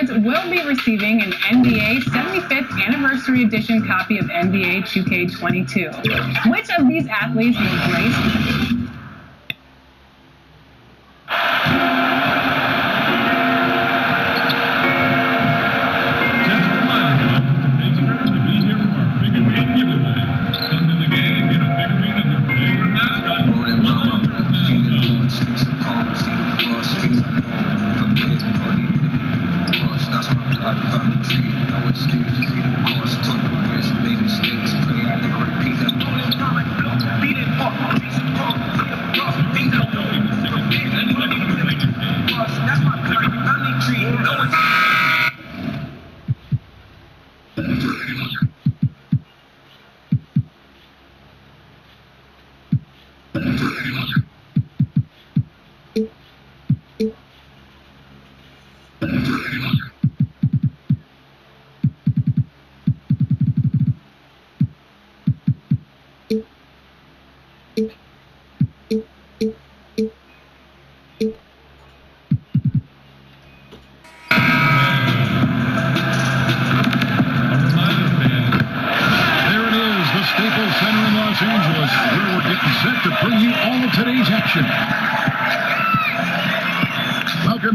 Sports will be receiving an NBA 75th Anniversary Edition copy of NBA 2K22. Which of these athletes will grace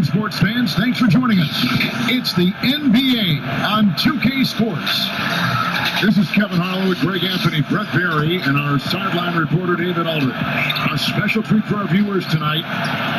sports fans, thanks for joining us. It's the NBA on 2K Sports. This is Kevin Harlow with Greg Anthony, Brett Berry, and our sideline reporter, David Aldridge. A special treat for our viewers tonight.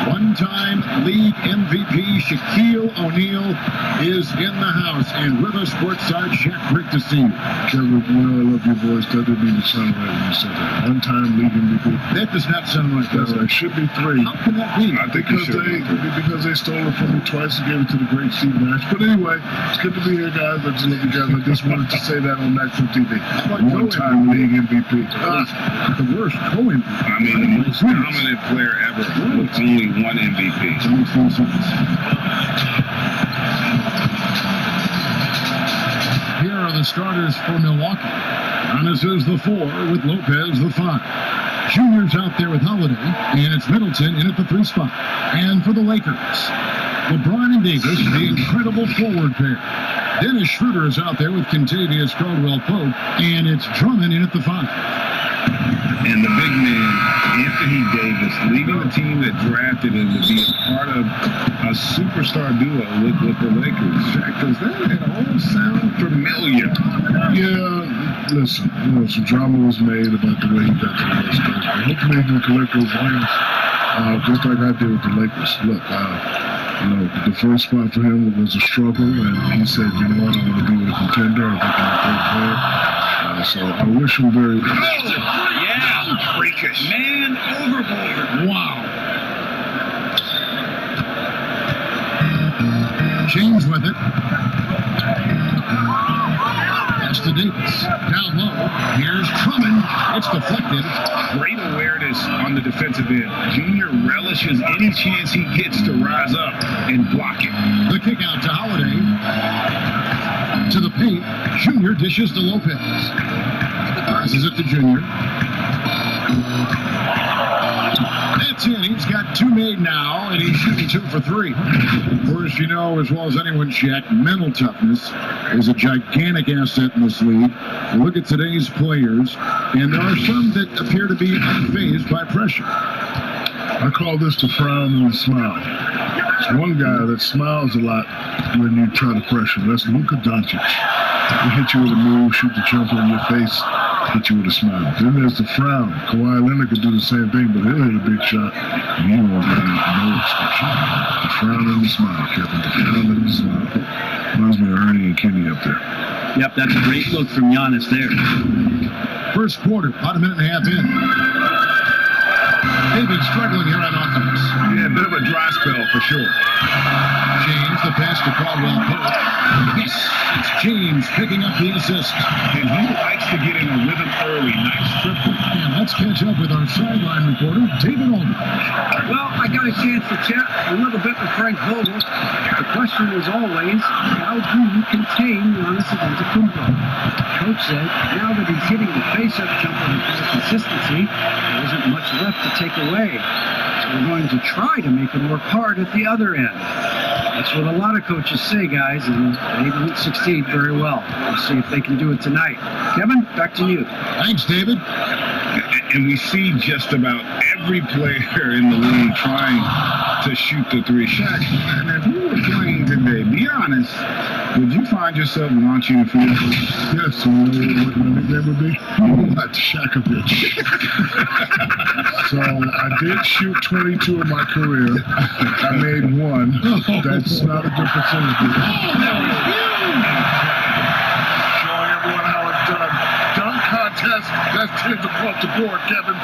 One-time league MVP Shaquille O'Neal is in the house. And with us, sportside, Shaq, great to see you. Kevin, I love your voice. That didn't even sound right when you said that. One-time league MVP. That does not sound right. It should be 3. How can that be? I think because they stole it from me twice and gave it to the great Steve Nash. But anyway, it's good to be here, guys. I just love you guys. I just wanted to say that on National TV. One-time league MVP. The worst co-MVP. I mean, the most dominant player ever with only one MVP. Here are the starters for Milwaukee. Giannis is the 4 with Lopez the 5. Junior's out there with Holiday, and it's Middleton in at the 3 spot. And for the Lakers, LeBron and Davis, the incredible forward pair. Dennis Schroeder is out there with Kentavious Caldwell-Pope, and it's Drummond in at the 5. And the big man, Anthony Davis, leading the team that drafted him to be a part of a superstar duo with the Lakers. Shaq, does that at all sound familiar? Yeah, listen, some drama was made about the way he got to the West Coast. But hopefully he can collect those wins, just like I did with the Lakers. Look, the first spot for him was a struggle, and he said, you know what, I want to be with a contender. I think I'm a great player. So I wish him very well. Yeah, freakish. Man overboard. Wow. James with it. Pass to Davis. Down low. Here's Drummond. It's deflected. Great awareness on the defensive end. Junior relishes any chance he gets to rise up and block it. The kick out to Holiday. To the paint. Junior dishes to Lopez. Passes it to Junior. That's it. He's got 2 made now, and he's shooting 2 for 3. Of course, you know as well as anyone, Shaq, mental toughness is a gigantic asset in this league. Look at today's players, and there are some that appear to be unfazed by pressure. I call this the frown and the smile. There's one guy that smiles a lot when you try to pressure him. That's Luka Doncic. He hit you with a move, shoot the jumper in your face, hit you with a smile. Then there's the frown. Kawhi Leonard could do the same thing, but he'll hit a big shot, and you won't get no expression. The frown and the smile, Kevin. The frown and the smile. Reminds me of Ernie and Kenny up there. Yep, that's a great look from Giannis there. First quarter, about a minute and a half in. David struggling here on offense. Yeah, a bit of a dry spell for sure. James, the pass to Caldwell-Pope. Yes, it's James picking up the assist. And he likes to get in a rhythm early. Nice triple. And let's catch up with our sideline reporter, David Aldridge. Well, I got a chance to chat a little bit with Frank Vogel. The question was always, how do you contain Giannis Antetokounmpo? Coach said, now that he's hitting the face-up jumper with consistency, there isn't much left to take away. So we're going to try to make him work hard at the other end. That's what a lot of coaches say, guys, and they don't succeed very well. We'll see if they can do it tonight. Kevin, back to you. Thanks, David. And we see just about every player in the league trying to shoot the three. Shaq, and if you were playing today, be honest, would you find yourself launching the field? Yes, you know what my nickname would be? What? Shakovich. So I did shoot 22 in my career. I made one. That's not a good percentage. Showing everyone how it's done. Dunk contest. That's 10 across the board, Kevin.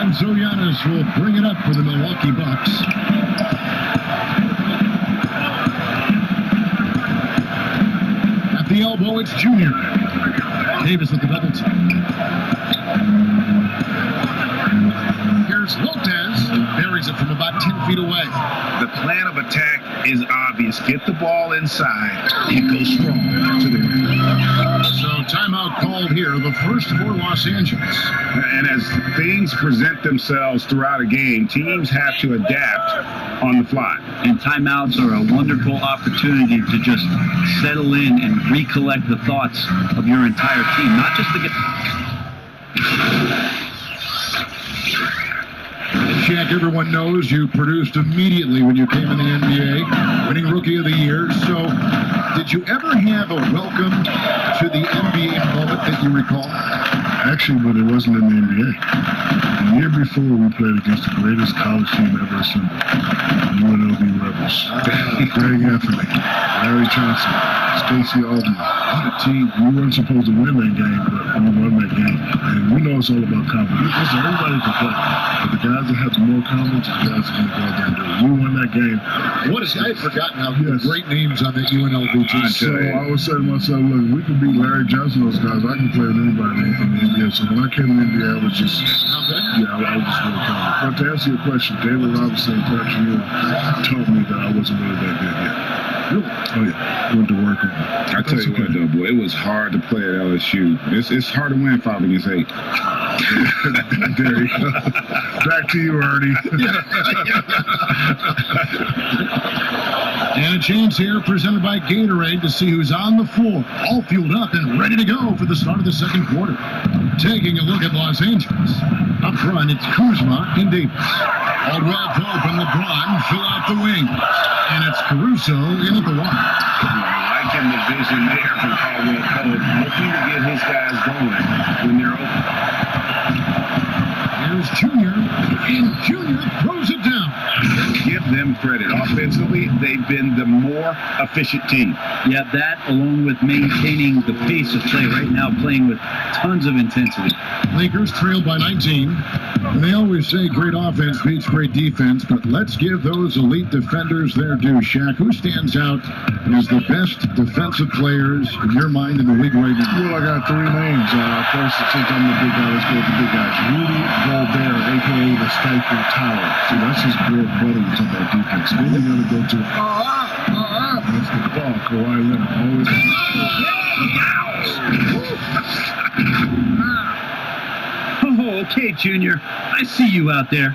And so Giannis will bring it up for the Milwaukee Bucks. At the elbow, it's Junior. Davis with the double team. Here's Lopez. Buries it from about 10 feet away. The plan of attack is obvious. Get the ball inside and go strong to the rim. So timeout called here, the first for Los Angeles. And as things present themselves throughout a game, teams have to adapt on the fly. And timeouts are a wonderful opportunity to just settle in and recollect the thoughts of your entire team, not just to get... Shaq, everyone knows you produced immediately when you came in the NBA, winning Rookie of the Year. So, did you ever have a welcome to the NBA moment that you recall? Actually, but it wasn't in the NBA. The year before, we played against the greatest college team ever assembled, UNLV Rebels. Greg Anthony, Larry Johnson, Stacey Alden. What a team. We weren't supposed to win that game, but we won that game. And we know it's all about confidence. Listen, everybody can play, but the guys that have the more confidence, the guys that can go out there and do it. We won that game. What is I had forgotten how great names on that UNLV team. So I was saying to myself, look, we can beat Larry Johnson, those guys. I can play with anybody in the NBA. So when I came to the NBA, I was just, I was just really confident. But to answer your question, David Robinson and Patrick Ewing told me that I wasn't really that good yet. Really? Oh, yeah. Went to work on it. I tell you what, though, boy, it was hard to play at LSU. It's hard to win 5 against 8. There you go. Back to you, Ernie. And a chance here presented by Gatorade to see who's on the floor, all fueled up and ready to go for the start of the second quarter. Taking a look at Los Angeles. Up front, it's Kuzma and Davis. Caldwell Pope and LeBron fill out the wing. And it's Caruso in at the one. Liking the vision there from Caldwell Pope, looking to get his guys going when they're open. Here's Junior, and Junior throws it down. Give them credit. Offensively, they've been the more efficient team. Yeah, that along with maintaining the pace of play right now, playing with tons of intensity. Lakers trail by 19. They always say great offense beats great defense, but let's give those elite defenders their due. Shaq, who stands out as the best defensive players in your mind in the league right now? Well, I got 3 names. First, since I'm the big guy, let's go with the big guys. Rudy Gobert, a.k.a. the Stifle Tower. See, that's his bread and butter when talking about defense. Then you got to go to, that's the ball, Kawhi Leonard. Always. Oh, okay, Junior. I see you out there.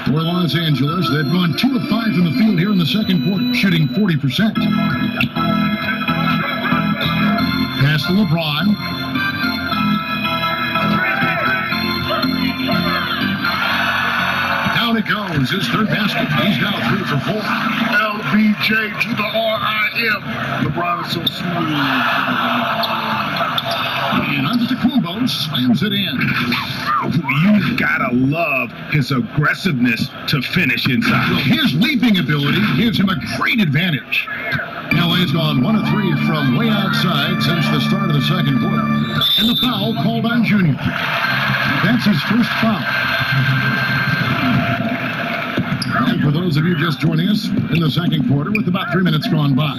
For Los Angeles, they've gone 2 of 5 from the field here in the second quarter, shooting 40%. Pass to LeBron. Down it goes, his third basket. He's now 3 for 4. LBJ to the R-I-M. LeBron is so smooth. And Antetokounmpo slams it in. You've got to love his aggressiveness to finish inside. Well, his leaping ability gives him a great advantage. LA's gone 1 of 3 from way outside since the start of the second quarter. And the foul called on Junior. That's his first foul. And for those of you just joining us in the second quarter, with about 3 minutes gone by,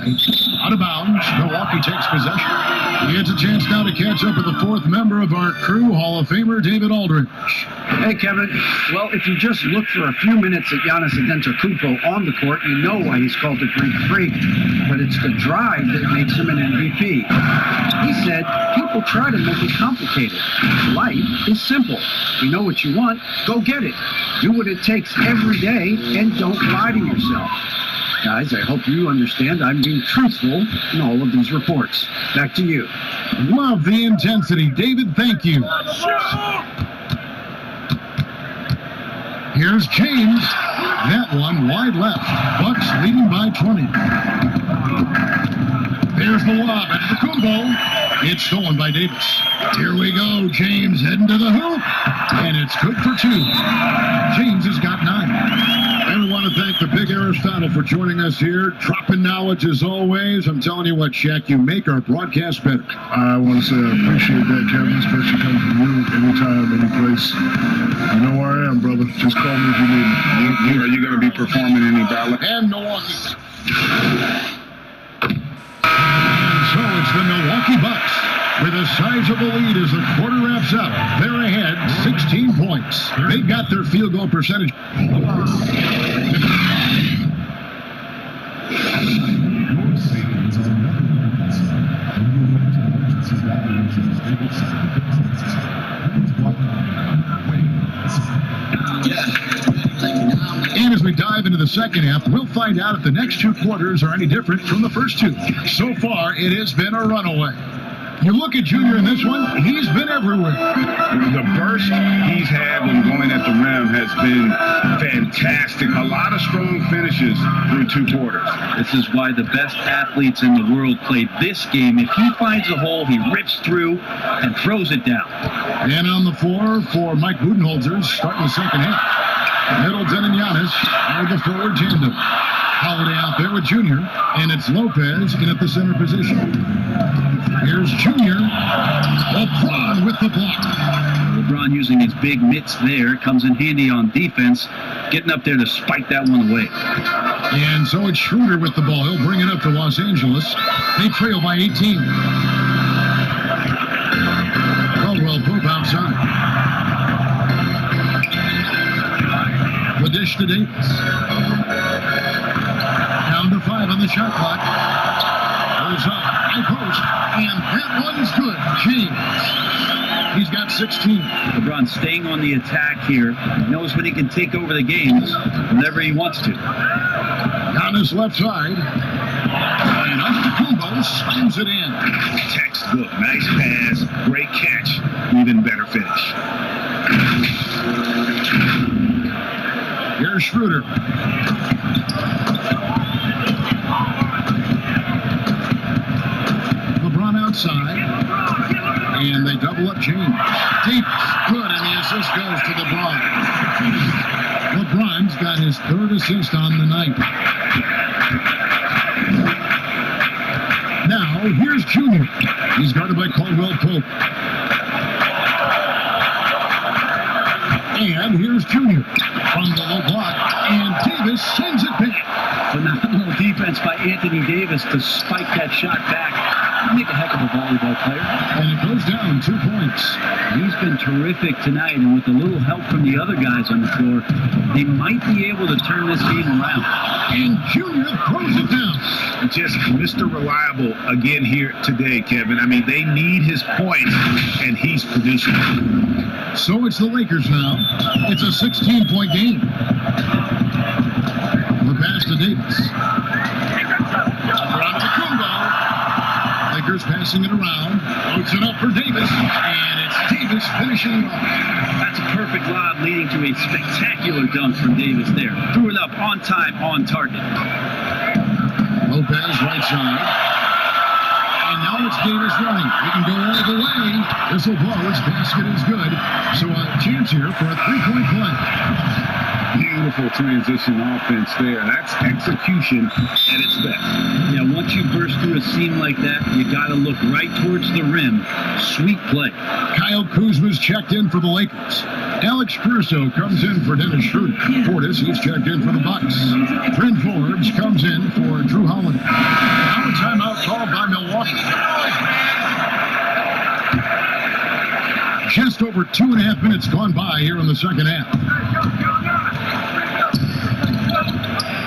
out of bounds, Milwaukee takes possession. It's a chance now to catch up with the fourth member of our crew, Hall of Famer David Aldridge. Hey, Kevin. Well, if you just look for a few minutes at Giannis Antetokounmpo on the court, you know why he's called the Greek Freak. But it's the drive that makes him an MVP. He said, people try to make it complicated. Life is simple. You know what you want, go get it. Do what it takes every day, and don't lie to yourself. Guys, I hope you understand I'm being truthful in all of these reports. Back to you. Love the intensity. David, thank you. Here's James. That one wide left. Bucks leading by 20. There's the lob at Antetokounmpo. It's stolen by Davis. Here we go. James heading to the hoop. And it's good for 2. James has got 9. And we want to thank the big Aristotle for joining us here. Dropping knowledge as always. I'm telling you what, Shaq, you make our broadcast better. I want to say I appreciate that, Kevin, especially coming from you anytime, any place. You know where I am, brother. Just call me if you need me. Are you going to be performing any ballet? And Milwaukee. And so it's the Milwaukee Bucks with a sizable lead as the quarter wraps up. They're ahead 16 points. They've got their field goal percentage. And as we dive into the second half, we'll find out if the next 2 quarters are any different from the first 2. So far, it has been a runaway. You look at Junior in this one, he's been everywhere. The burst he's had when going at the rim has been fantastic. A lot of strong finishes through 2 quarters. This is why the best athletes in the world play this game. If he finds a hole, he rips through and throws it down. And on the floor for Mike Budenholzer, starting the second half. Middleton and Giannis are the forward tandem. Holiday out there with Junior, and it's Lopez in at the center position. Here's Junior. LeBron with the block. LeBron using his big mitts there. Comes in handy on defense. Getting up there to spike that one away. And so it's Schroeder with the ball. He'll bring it up to Los Angeles. They trail by 18. Caldwell Pope outside. The dish to Davis. Down to 5 on the shot clock. Goes up, high post, and that one's good. James. He's got 16. LeBron staying on the attack here. Knows when he can take over the games whenever he wants to. On his left side. And Antetokounmpo slams it in. Textbook. Nice pass. Great catch. Even better finish. Here's Schroeder. LeBron outside. And they double up James. Deep. Good. And the assist goes to LeBron. LeBron's got his 3rd assist on the night. Now, here's Junior. He's guarded by Caldwell Pope. And here's Junior from the low block. And Davis sends it back. Phenomenal defense by Anthony Davis to spike that shot back. Make a heck of a volleyball player. And it goes down 2 points. He's been terrific tonight, and with a little help from the other guys on the floor, they might be able to turn this game around. And Junior throws it down. Just Mr. Reliable again here today, Kevin. I mean, they need his points, and he's producing. So it's the Lakers now. It's a 16-point game. The pass to Davis. Antetokounmpo. Lakers passing it around. Floats it up for Davis. And it's Davis finishing off. That's a perfect lob leading to a spectacular dunk from Davis there. Threw it up on time, on target. Lopez right side. And now it's Davis running. He can go all the way. This will blow. His basket is good. So a chance here for a 3-point play. Beautiful transition offense there. That's execution at its best. Yeah, once you burst through a seam like that, you got to look right towards the rim. Sweet play. Kyle Kuzma's checked in for the Lakers. Alex Caruso comes in for Dennis Schroeder. Portis, he's checked in for the Bucks. Brent Forbes comes in for Drew Holiday. Now a timeout called by Milwaukee. Just over 2.5 minutes gone by here in the second half.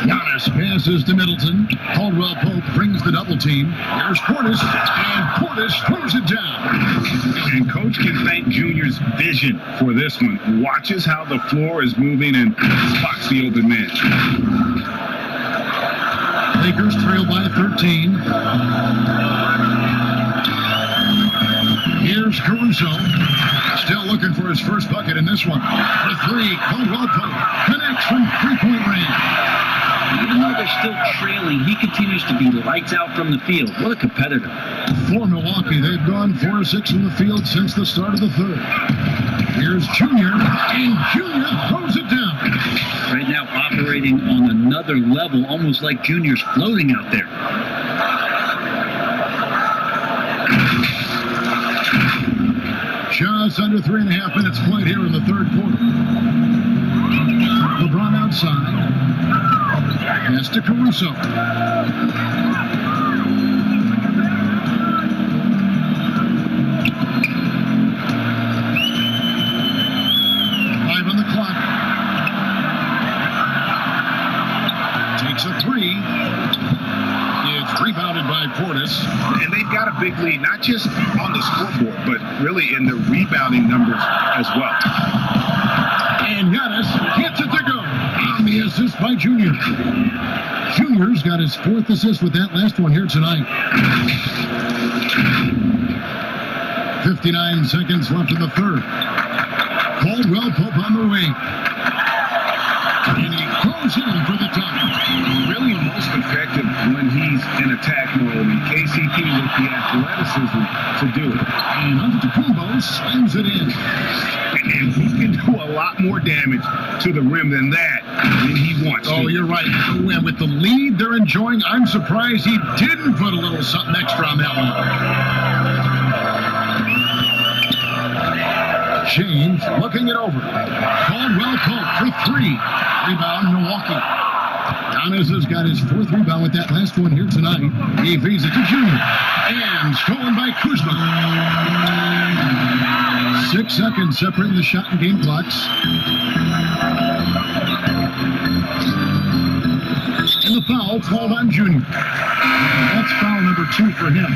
Giannis passes to Middleton. Caldwell Pope brings the double team. There's Portis, and Portis throws it down. And Coach can thank Junior's vision for this one. Watches how the floor is moving and spots the open man. Lakers trail by 13. Here's Caruso. Still looking for his first bucket in this one. The three, Caldwell Pope connects from three-point range. Even though they're still trailing, he continues to be lights out from the field. What a competitor. For Milwaukee, they've gone 4 of 6 from the field since the start of the third. Here's Junior, and Junior throws it down. Right now operating on another level, almost like Junior's floating out there. Just under 3.5 minutes played here in the third quarter. LeBron outside. Pass to Caruso. 5 on the clock. Takes a three. It's rebounded by Portis. And they've got a big lead, not just on the scoreboard, but really in the rebounding numbers as well. And Giannis gets it to go. On the assist by Junior. Junior's got his 4th assist with that last one here tonight. 59 seconds left in the third. Caldwell Pope on the wing. And he goes in for the tie. Really most effective when he's in attack mode. And KCP with the athleticism to do it. And Antetokounmpo slams it in. And he can do a lot more damage to the rim than that when he wants to. Oh, you're right. And with the lead they're enjoying, I'm surprised he didn't put a little something extra on that one. James looking it over. Caldwell Pope for 3. Rebound, Milwaukee. Giannis has got his 4th rebound with that last one here tonight. He feeds it to Junior. And stolen by Kuzma. 6 seconds separating the shot and game clocks. And the foul called on Junior. That's foul number 2 for him.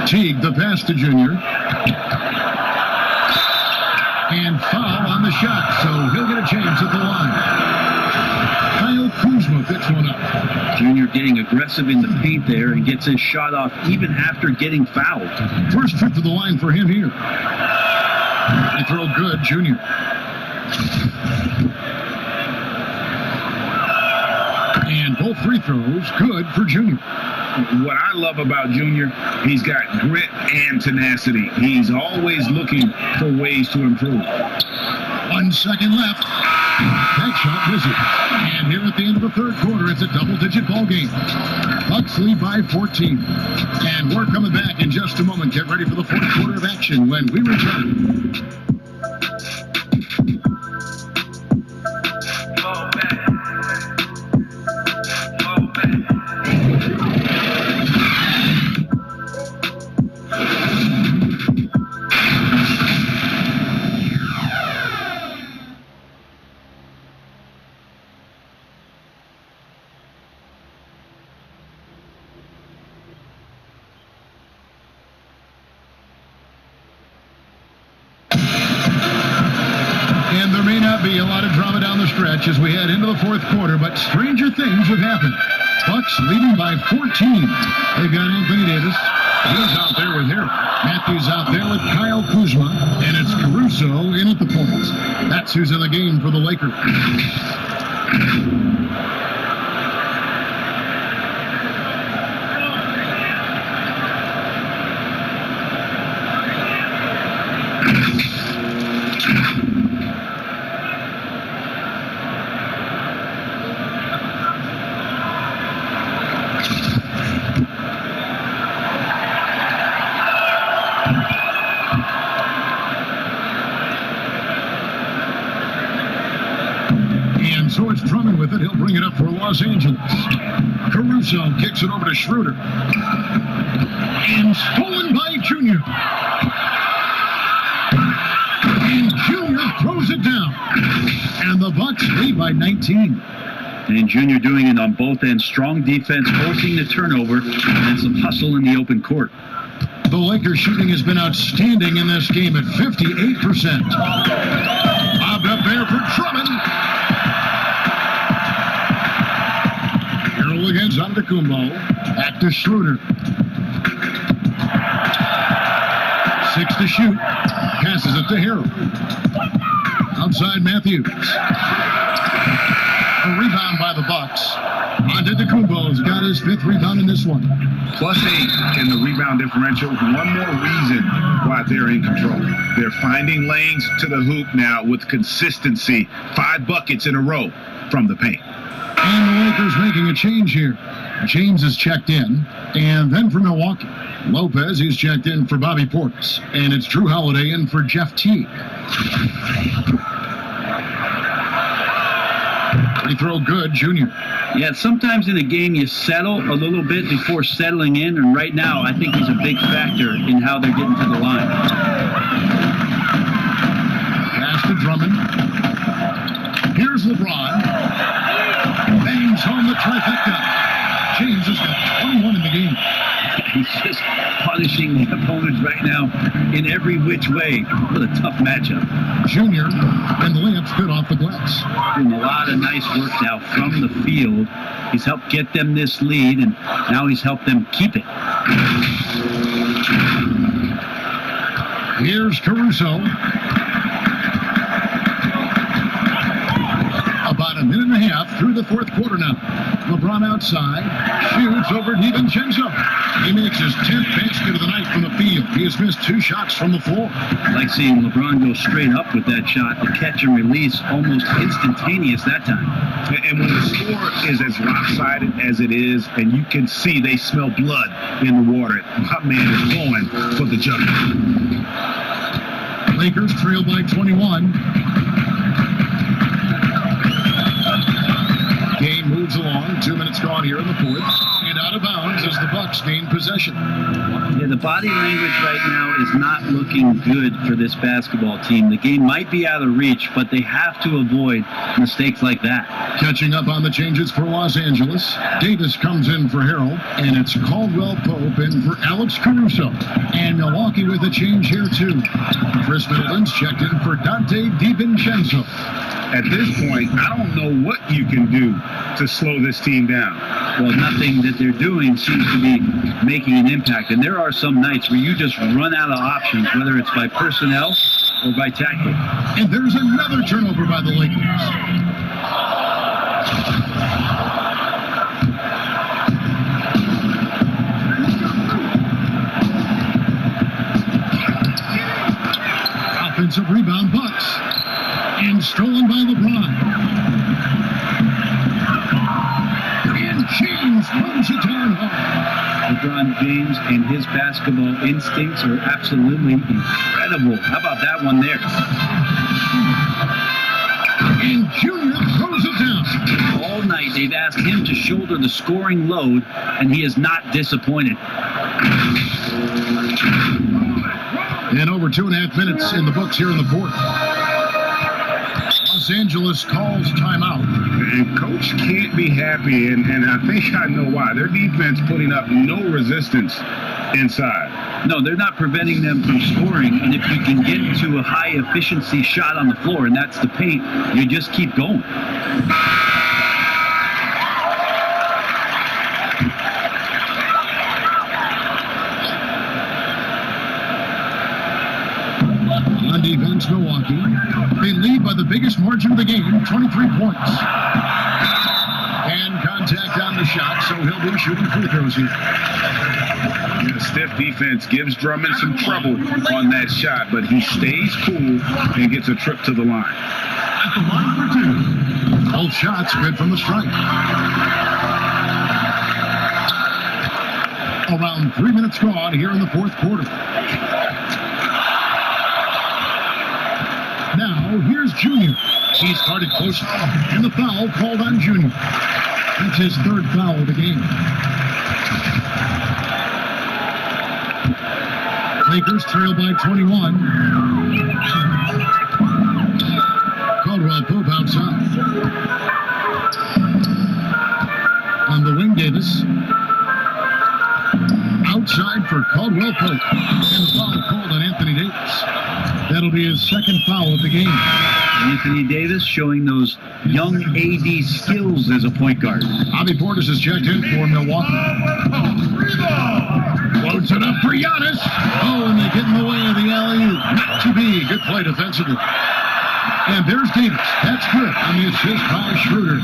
Teague, the pass to Junior. And foul on the shot, so he'll get a chance at the line. Kyle Kuzma picks one up. Junior getting aggressive in the paint there and gets his shot off even after getting fouled. First trip to the line for him here. They throw good, Junior. And both free throws good for Junior. What I love about Junior, he's got grit and tenacity. He's always looking for ways to improve. 1 second left. That shot busy. And here at the end of the third quarter, it's a double-digit ball game. Bucks lead by 14. And we're coming back in just a moment. Get ready for the fourth quarter of action when we return. Be a lot of drama down the stretch as we head into the fourth quarter, but stranger things have happened. Bucks leading by 14. They've got Anthony Davis. He's out there with Harold. Matthews out there with Kyle Kuzma, and it's Caruso in at the points. That's who's in the game for the Lakers. So it's Drummond with with it. He'll bring it up for Los Angeles. Caruso kicks it over to Schroeder. And stolen by Junior. And Junior throws it down. And the Bucks lead by 19. And Junior doing it on both ends. Strong defense, forcing the turnover, and some hustle in the open court. The Lakers shooting has been outstanding in this game at 58%. Bobbed up there for Drummond. Harrell against Antetokounmpo. Back to Schroeder. 6 to shoot. Passes it to Harrell. Outside Matthews. A rebound by the Bucks. Antetokounmpo's got his 5th rebound in this one. +8 in the rebound differential. One more reason why they're in control. They're finding lanes to the hoop now with consistency. 5 buckets in a row from the paint. And the Lakers making a change here. James is checked in. And then for Milwaukee, Lopez, he's checked in for Bobby Portis. And it's Drew Holiday in for Jeff Teague. Free throw good, Junior. Yeah, sometimes in a game you settle a little bit before settling in, and right now I think he's a big factor in how they're getting to the line. Pass to Drummond. Here's LeBron. Bangs home the trifecta. James has got 21 in the game. He's just punishing the opponents right now in every which way. What a tough matchup. Junior, and the layup's good off the glass. Doing a lot of nice work now from the field. He's helped get them this lead, and now he's helped them keep it. Here's Caruso. About a minute and a half through the 4th quarter now. LeBron outside, shoots over DiVincenzo. He makes his 10th basket of the night from the field. He has missed 2 shots from the floor. I like seeing LeBron go straight up with that shot. The catch and release almost instantaneous that time. And when the score is as lopsided as it is, and you can see they smell blood in the water, my man is going for the jump. Lakers trail by 21. Game moves along. 2 minutes gone here in the 4th. And out of bounds as the Bucks gain possession. Yeah, the body language right now is not looking good for this basketball team. The game might be out of reach, but they have to avoid mistakes like that. Catching up on the changes for Los Angeles. Davis comes in for Harrell, and it's Caldwell Pope in for Alex Caruso. And Milwaukee with a change here, too. Chris Middleton's checked in for Dante DiVincenzo. At this point, I don't know what you can do to slow this team down. Well, nothing that they're doing seems to be making an impact. And there are some nights where you just run out of options, whether it's by personnel or by tactic. And there's another turnover by the Lakers. Offensive rebound, Bucks. And stolen by LeBron. And James runs it down hard. LeBron James and his basketball instincts are absolutely incredible. How about that one there? And Junior throws it down. All night they've asked him to shoulder the scoring load, and he is not disappointed. And over 2.5 minutes in the books here in the 4th. Los Angeles calls timeout. And coach can't be happy, and I think I know why. Their defense putting up no resistance inside. No, they're not preventing them from scoring, and if you can get to a high-efficiency shot on the floor, and that's the paint, you just keep going. On defense, Milwaukee. They lead by the biggest margin of the game, 23 points. And contact on the shot, so he'll be shooting free throws here. The stiff defense gives Drummond some trouble on that shot, but he stays cool and gets a trip to the line. At the line for 2. Both shots good from the stripe. Around 3 minutes gone here in the 4th quarter. Now, here's Junior. He's guarded close, and the foul called on Junior. That's his third foul of the game. Lakers trail by 21. Caldwell Pope outside. On the wing, Davis. Outside for Caldwell Pope. And the foul called on Anthony Davis. That'll be his second foul of the game. Anthony Davis showing those young AD skills as a point guard. Bobby Portis has checked in for Milwaukee. Floats it up for Giannis. Oh, and they get in the way of the alley-oop. Not to be. Good play defensively. And there's Davis. That's good on the assist by Schroeder.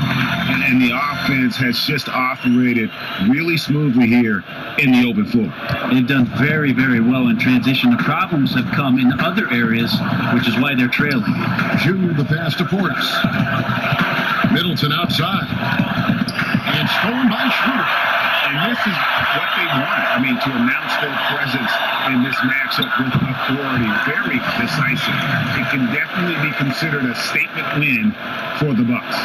And the offense has just operated really smoothly here in the open floor. They've done very, very well in transition. The problems have come in other areas, which is why they're trailing. Junior the pass to Portis. Middleton outside. And stolen by Schroeder. And this is what they want. I mean, to announce their presence in this matchup with authority, very decisive. It can definitely be considered a statement win for the Bucks.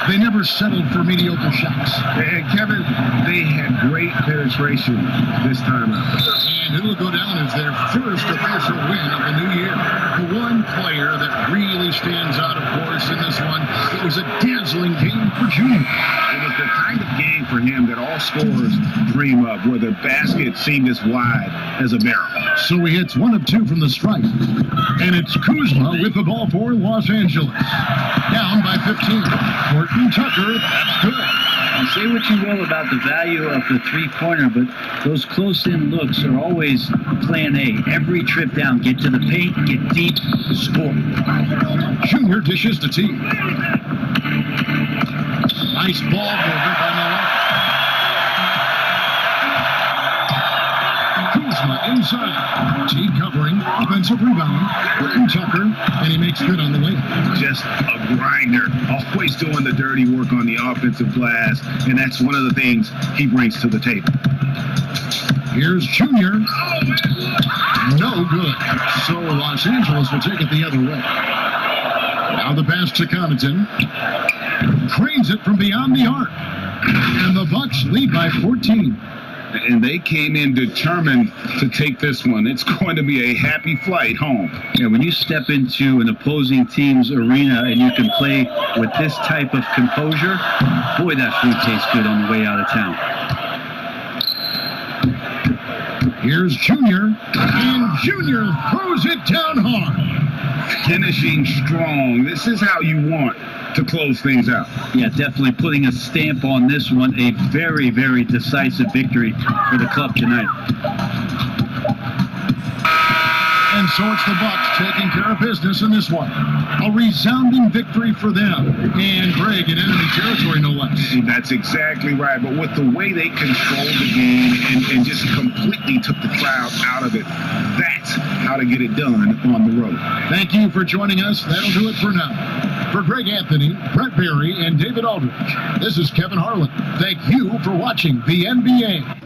They never settled for mediocre shots. And Kevin, they had great penetration this time out. And it'll go down as their first official win of the new year. The one player that really stands out, of course, in this one, it was a dazzling game for Junior. It was the kind of game for him that all scorers dream of, where the basket seemed as wide as a barrel. So he hits 1 of 2 from the stripe. And it's Kuzma with the ball for Los Angeles. Down by 15. Horton Tucker, that's good. And say what you will about the value of the three-pointer, but those close-in looks are always plan A. Every trip down, get to the paint, get deep, score. Junior dishes to T. Nice ball movement by Milwaukee. Kuzma inside. T covering. Offensive rebound. Horton Tucker. And he makes good on the way. Just a grinder. Always doing the dirty work on the offensive glass. And that's one of the things he brings to the table. Here's Junior. No good. So Los Angeles will take it the other way. Now the pass to Connaughton. Cranes it from beyond the arc. And the Bucks lead by 14. And they came in determined to take this one. It's going to be a happy flight home. Yeah, when you step into an opposing team's arena and you can play with this type of composure, boy, that food tastes good on the way out of town. Here's Junior. And Junior throws it down hard. Finishing strong. This is how you want to close things out. Yeah, definitely putting a stamp on this one. A very, very decisive victory for the club tonight. And so it's the Bucks taking care of business in this one. A resounding victory for them. And Greg in enemy territory, no less. That's exactly right. But with the way they controlled the game and just completely took the crowd out of it, that's how to get it done on the road. Thank you for joining us. That'll do it for now. For Greg Anthony, Brett Berry, and David Aldridge, this is Kevin Harlan. Thank you for watching the NBA.